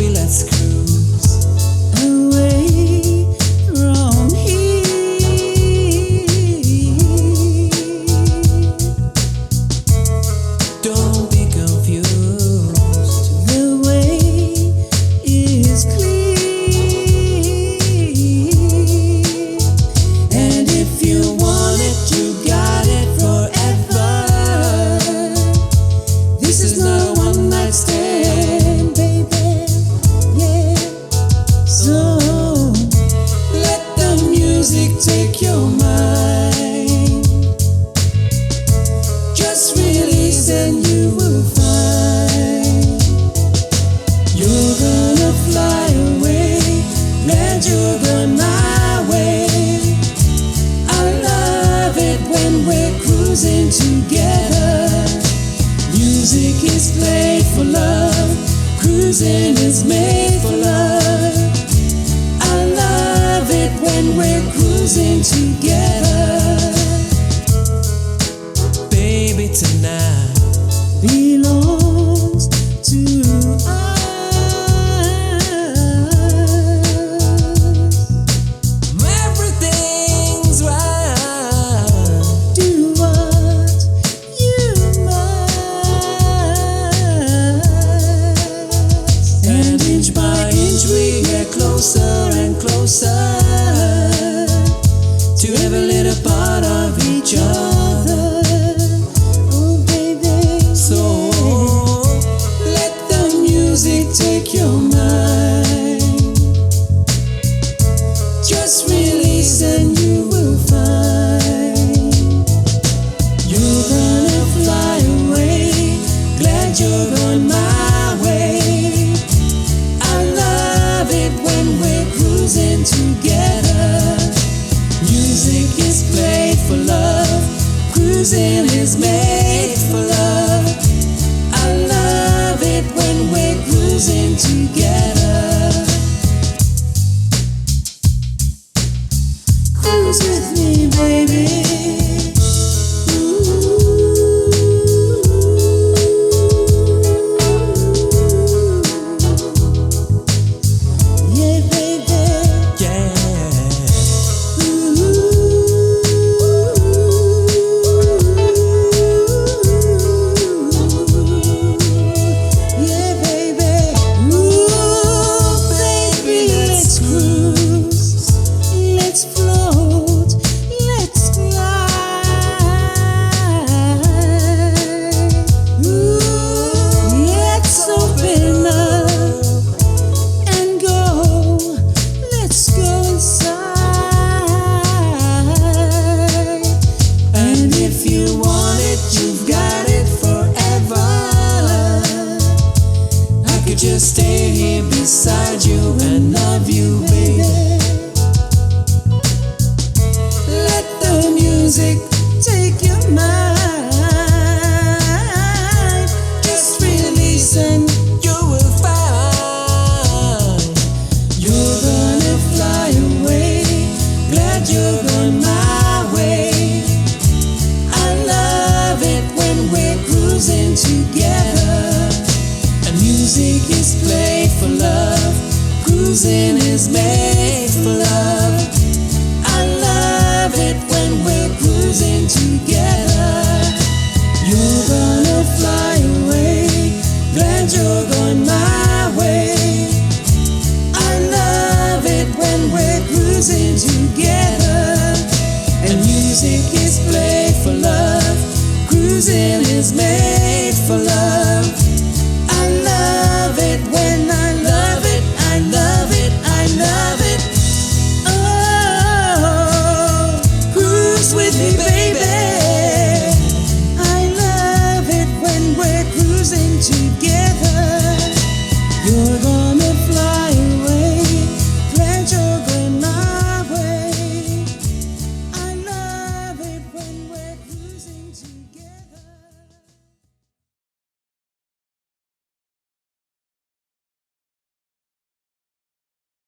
baby, let's cruise away from here. Don't be confused, The way is clear, and if you want it, you got it forever. This is not a one night stand, baby. Yeah. So let the music take your mind. Just release and you will find you're gonna fly away. Glad you're going my way. I love it when we're cruising together. Music is played for love. Cruising is made for love. I love it when we're cruising together. Baby, tonight belongs to us. everything's right. Do what you must, And inch by inch we get closer and closer to every little part of each other. oh baby. So let the music take your mind. Just release and you will find you're gonna fly away. Glad you're going my way. I love it when we're cruising together. Music is played for love. Cruising is made for love. I love it when we're cruising together. Cruise with me, baby. Yeah, baby. Yeah. Yeah, baby. Ooh, baby, let's cruise. Let's float. Let's glide. Ooh, let's open up and go. Let's go inside. And if you want it, you've got it forever. I could just stay here beside you and love you, baby. Let the music Take your mind. just release and you will find you're gonna fly away. Glad you're going my way. I love it when we're cruising together. And music is played for love. Cruising is made for love. I love it when we're cruising together. You're gonna fly away. Glad you're